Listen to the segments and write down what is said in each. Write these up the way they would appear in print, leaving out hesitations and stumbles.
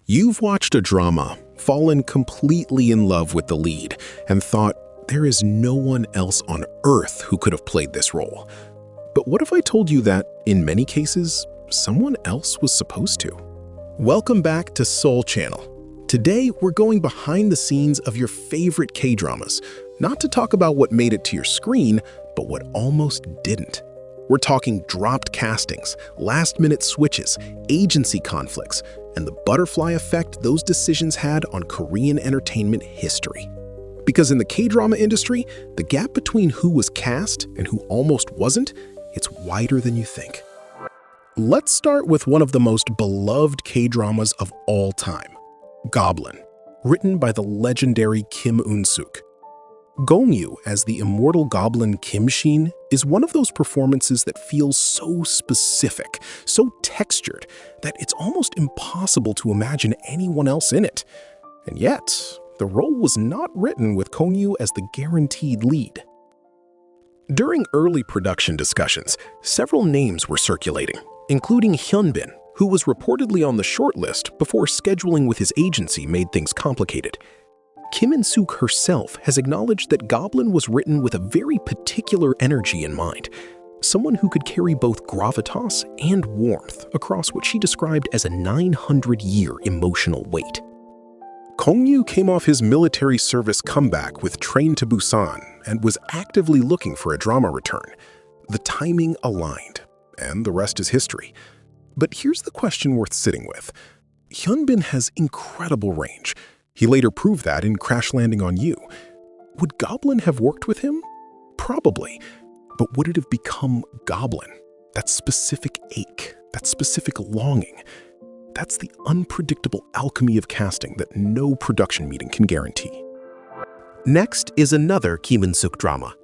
You've watched a drama, fallen completely in love with the lead, and thought, there is no one else on earth who could have played this role. But what if I told you that, in many cases, someone else was supposed to? Welcome back to Soul Channel. Today, we're going behind the scenes of your favorite K-dramas, not to talk about what made it to your screen, but what almost didn't. We're talking dropped castings, last-minute switches, agency conflicts, and the butterfly effect those decisions had on Korean entertainment history. Because in the K-drama industry, the gap between who was cast and who almost wasn't, it's wider than you think. Let's start with one of the most beloved K-dramas of all time, Goblin, written by the legendary Kim Un-suk. Gong-yu as the immortal goblin Kim Shin is one of those performances that feels so specific, so textured, that it's almost impossible to imagine anyone else in it. And yet, the role was not written with Gong-yu as the guaranteed lead. During early production discussions, several names were circulating, including Hyunbin, who was reportedly on the shortlist before scheduling with his agency made things complicated. Kim In-suk herself has acknowledged that Goblin was written with a very particular energy in mind, someone who could carry both gravitas and warmth across what she described as a 900-year emotional weight. Gong-yu came off his military service comeback with Train to Busan and was actively looking for a drama return. The timing aligned, and the rest is history. But here's the question worth sitting with. Hyunbin has incredible range. He later proved that in Crash Landing on You. Would Goblin have worked with him? Probably. But would it have become Goblin? That specific ache, that specific longing. That's the unpredictable alchemy of casting that no production meeting can guarantee. Next is another Kim In-suk drama,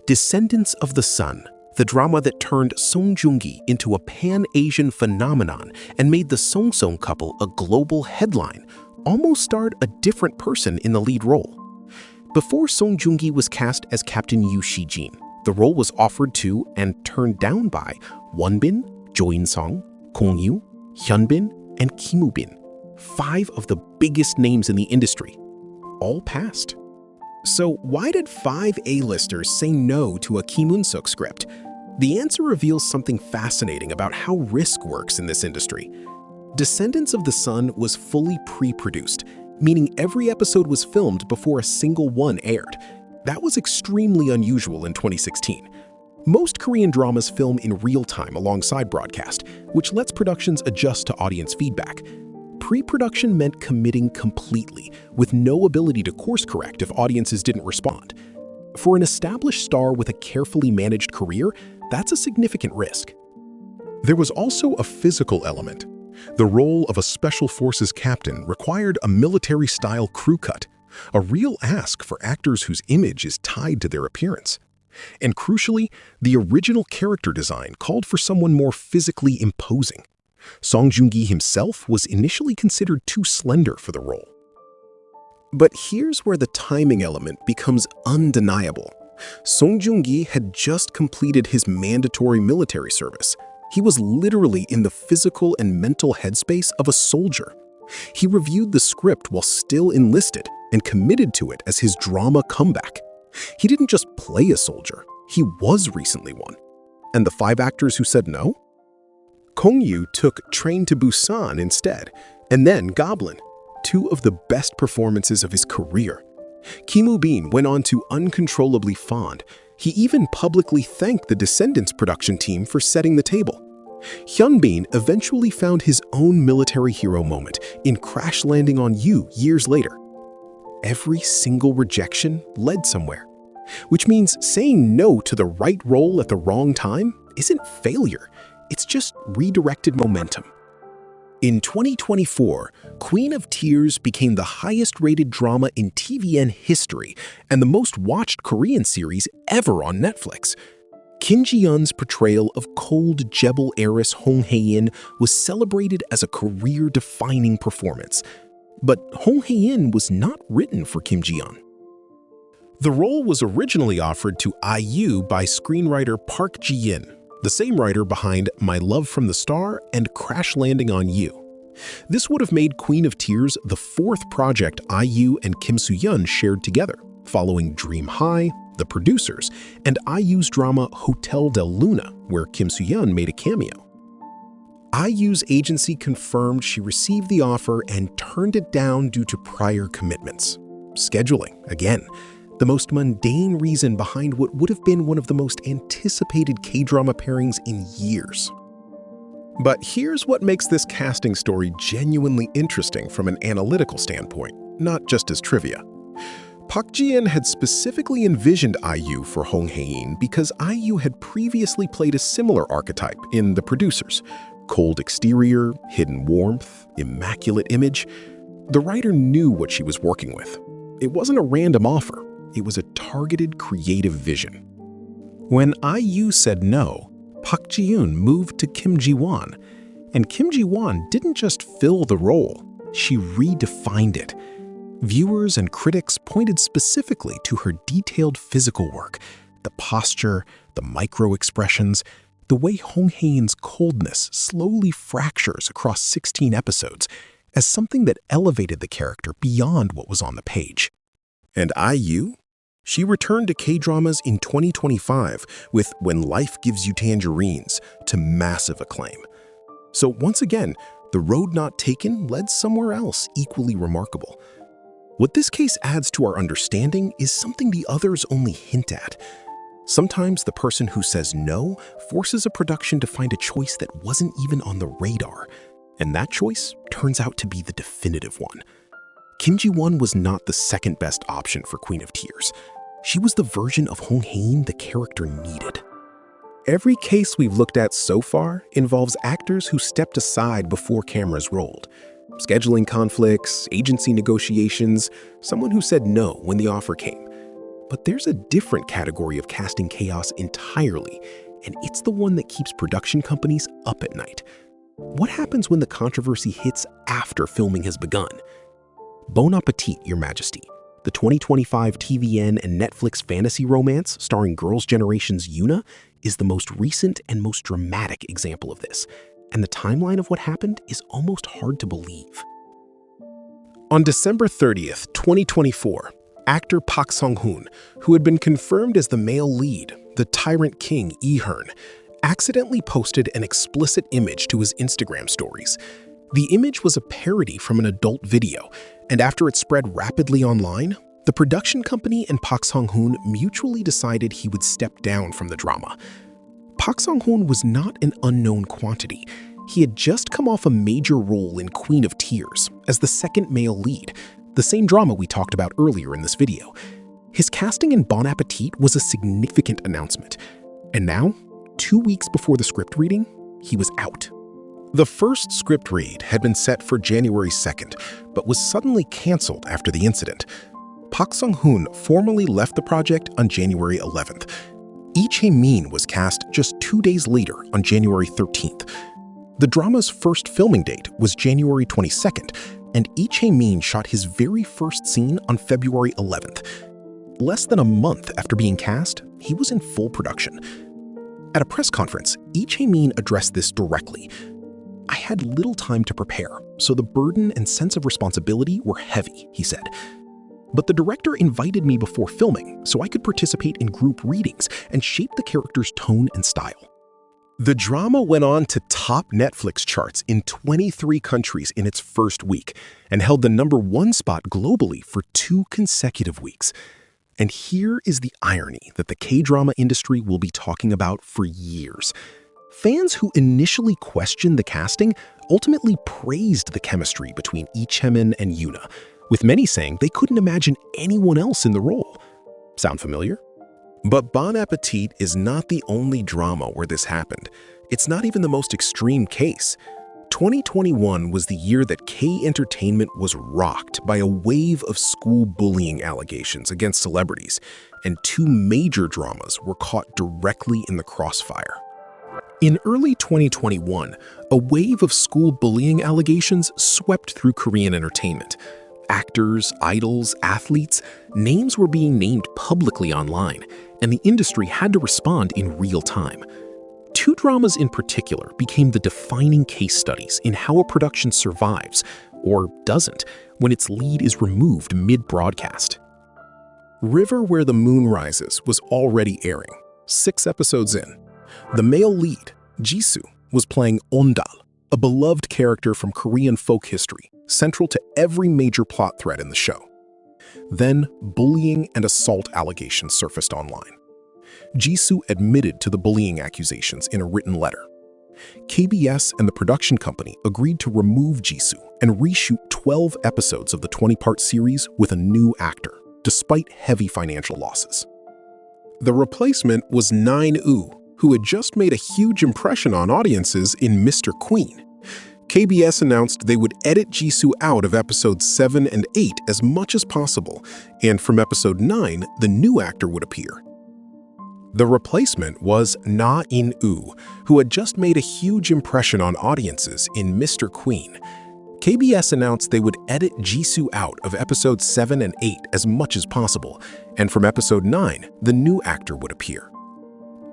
Descendants of the Sun, the drama that turned Song Joong-gi into a pan-Asian phenomenon and made the Song-song couple a global headline, almost starred a different person in the lead role. Before Song Joong-gi was cast as Captain Yu Shi-jin, the role was offered to and turned down by Wonbin, Jo In-sung, Gong-yu, Hyunbin, and Kim Woo-bin, 5 of the biggest names in the industry. All passed. So why did 5 A-listers say no to a Kim Un-suk script? The answer reveals something fascinating about how risk works in this industry. Descendants of the Sun was fully pre-produced, meaning every episode was filmed before a single one aired. That was extremely unusual in 2016. Most Korean dramas film in real time alongside broadcast, which lets productions adjust to audience feedback. Pre-production meant committing completely, with no ability to course correct if audiences didn't respond. For an established star with a carefully managed career, that's a significant risk. There was also a physical element. The role of a special forces captain required a military-style crew cut, a real ask for actors whose image is tied to their appearance. And crucially, the original character design called for someone more physically imposing. Song Joong-gi himself was initially considered too slender for the role. But here's where the timing element becomes undeniable. Song Joong-gi had just completed his mandatory military service. He was literally in the physical and mental headspace of a soldier. He reviewed the script while still enlisted and committed to it as his drama comeback. He didn't just play a soldier, he was recently one. And the 5 actors who said no? Gong-yu took Train to Busan instead, and then Goblin, 2 of the best performances of his career. Kim Woo-bin went on to uncontrollably fond. He even publicly thanked the Descendants production team for setting the table. Hyunbin eventually found his own military hero moment in Crash Landing on You years later. Every single rejection led somewhere, which means saying no to the right role at the wrong time isn't failure, it's just redirected momentum. In 2024, Queen of Tears became the highest-rated drama in TVN history and the most watched Korean series ever on Netflix. Kim Ji-yeon's portrayal of cold Jebel heiress Hong Hae-in was celebrated as a career-defining performance. But Hong Hae-in was not written for Kim Ji-yeon. The role was originally offered to IU by screenwriter Park Ji-in, the same writer behind My Love from the Star and Crash Landing on You. This would have made Queen of Tears the fourth project IU and Kim Soo-hyun shared together, following Dream High, The Producers, and IU's drama Hotel del Luna, where Kim Soo-hyun made a cameo. IU's agency confirmed she received the offer and turned it down due to prior commitments. Scheduling, again, the most mundane reason behind what would have been one of the most anticipated K-drama pairings in years. But here's what makes this casting story genuinely interesting from an analytical standpoint, not just as trivia. Park Ji-in had specifically envisioned IU for Hong Hae-in because IU had previously played a similar archetype in The Producers. Cold exterior, hidden warmth, immaculate image. The writer knew what she was working with. It wasn't a random offer. It was a targeted creative vision. When IU said no, Park Ji-yoon moved to Kim Ji-won. And Kim Ji-won didn't just fill the role, she redefined it. Viewers and critics pointed specifically to her detailed physical work, the posture, the micro-expressions, the way Hong Hae-in's coldness slowly fractures across 16 episodes as something that elevated the character beyond what was on the page. And IU? She returned to K-dramas in 2025 with When Life Gives You Tangerines to massive acclaim. So once again, the road not taken led somewhere else equally remarkable. What this case adds to our understanding is something the others only hint at. Sometimes the person who says no forces a production to find a choice that wasn't even on the radar, and that choice turns out to be the definitive one. Kim Ji-won was not the second best option for Queen of Tears. She was the version of Hong Hae-in the character needed. Every case we've looked at so far involves actors who stepped aside before cameras rolled. Scheduling conflicts, agency negotiations, someone who said no when the offer came. But there's a different category of casting chaos entirely, and it's the one that keeps production companies up at night. What happens when the controversy hits after filming has begun? Bon Appetit, Your Majesty, the 2025 TVN and Netflix fantasy romance starring Girls' Generation's Yoona, is the most recent and most dramatic example of this, and the timeline of what happened is almost hard to believe. On December 30th, 2024, actor Park Sung-hoon, who had been confirmed as the male lead, the tyrant king Lee-hearn, accidentally posted an explicit image to his Instagram stories. The image was a parody from an adult video, and after it spread rapidly online, the production company and Park Sung-hoon mutually decided he would step down from the drama. Park Sung-hoon was not an unknown quantity. He had just come off a major role in Queen of Tears as the second male lead, the same drama we talked about earlier in this video. His casting in Bon Appetit was a significant announcement, and now, 2 weeks before the script reading, he was out. The first script read had been set for January 2nd, but was suddenly canceled after the incident. Park Sung-hoon formally left the project on January 11th. Lee Chae-min was cast just 2 days later on January 13th. The drama's first filming date was January 22nd, and Lee Chae-min shot his very first scene on February 11th. Less than a month after being cast, he was in full production. At a press conference, Lee Chae-min addressed this directly. "I had little time to prepare, so the burden and sense of responsibility were heavy," he said. "But the director invited me before filming so I could participate in group readings and shape the character's tone and style." The drama went on to top Netflix charts in 23 countries in its first week and held the #1 spot globally for 2 consecutive weeks. And here is the irony that the K-drama industry will be talking about for years. Fans who initially questioned the casting ultimately praised the chemistry between Lee Chae-min and Yoona, with many saying they couldn't imagine anyone else in the role. Sound familiar? But Bon Appetit is not the only drama where this happened. It's not even the most extreme case. 2021 was the year that K-entertainment was rocked by a wave of school bullying allegations against celebrities, and 2 major dramas were caught directly in the crossfire. In early 2021, a wave of school bullying allegations swept through Korean entertainment. Actors, idols, athletes, names were being named publicly online, and the industry had to respond in real time. Two dramas in particular became the defining case studies in how a production survives, or doesn't, when its lead is removed mid-broadcast. River Where the Moon Rises was already airing, 6 episodes in. The male lead, Jisoo, was playing Ondal, a beloved character from Korean folk history, central to every major plot thread in the show. Then, bullying and assault allegations surfaced online. Jisoo admitted to the bullying accusations in a written letter. KBS and the production company agreed to remove Jisoo and reshoot 12 episodes of the 20-part series with a new actor, despite heavy financial losses. The replacement was 9U, who had just made a huge impression on audiences in Mr. Queen. KBS announced they would edit Jisoo out of episodes 7 and 8 as much as possible, and from episode 9, the new actor would appear. The replacement was Na In-woo, who had just made a huge impression on audiences in Mr. Queen. KBS announced they would edit Jisoo out of episodes 7 and 8 as much as possible, and from episode 9, the new actor would appear.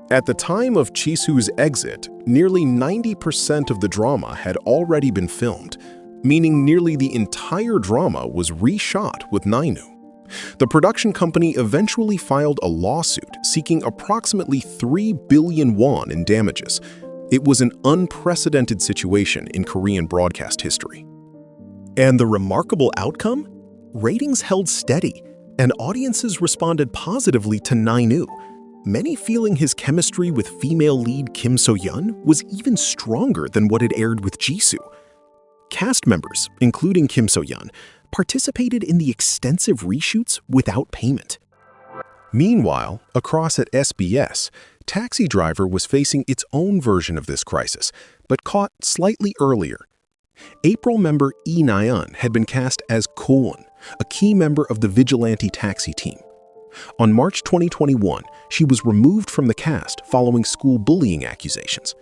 At the time of Jisoo's exit, nearly 90% of the drama had already been filmed, meaning nearly the entire drama was reshot with 9U. The production company eventually filed a lawsuit seeking approximately 3 billion won in damages. It was an unprecedented situation in Korean broadcast history. And the remarkable outcome? Ratings held steady, and audiences responded positively to 9U, many feeling his chemistry with female lead Kim So-yeon was even stronger than what had aired with Jisoo. Cast members, including Kim So-yeon, participated in the extensive reshoots without payment. Meanwhile, across at SBS, Taxi Driver was facing its own version of this crisis, but caught slightly earlier. April member Lee Na-yeon had been cast as Ko-won, a key member of the vigilante taxi team. On March 2021, she was removed from the cast following school bullying accusations.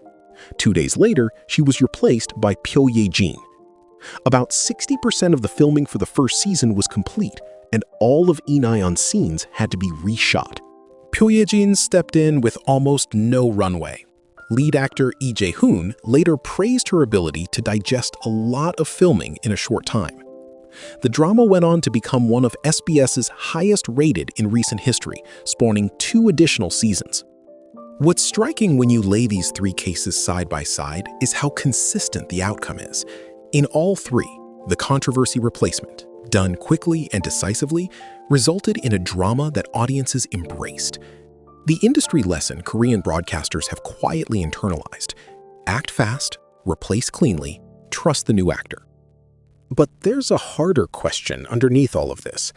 2 days later, she was replaced by Pyo Ye-jin. About 60% of the filming for the first season was complete, and all of Lee Na-yeon's scenes had to be reshot. Pyo Ye-jin stepped in with almost no runway. Lead actor Lee Jae-hoon later praised her ability to digest a lot of filming in a short time. The drama went on to become one of SBS's highest rated in recent history, spawning 2 additional seasons. What's striking when you lay these 3 cases side by side is how consistent the outcome is. In all 3, the controversy replacement, done quickly and decisively, resulted in a drama that audiences embraced. The industry lesson Korean broadcasters have quietly internalized: act fast, replace cleanly, trust the new actor. But there's a harder question underneath all of this.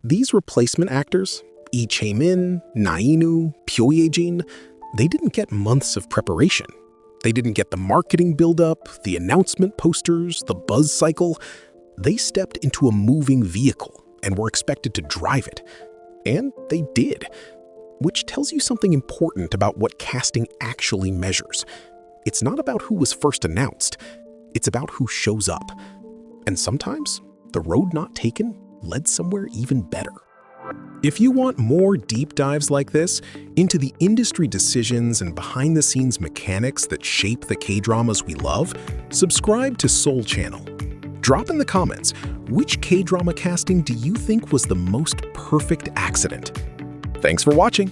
These replacement actors, Lee Chae-min, Na In-woo, Pyo Ye-jin, they didn't get months of preparation. They didn't get the marketing buildup, the announcement posters, the buzz cycle. They stepped into a moving vehicle and were expected to drive it. And they did, which tells you something important about what casting actually measures. It's not about who was first announced. It's about who shows up. And sometimes, the road not taken led somewhere even better. If you want more deep dives like this into the industry decisions and behind-the-scenes mechanics that shape the K-dramas we love, subscribe to Seoul Channel. Drop in the comments, which K-drama casting do you think was the most perfect accident? Thanks for watching!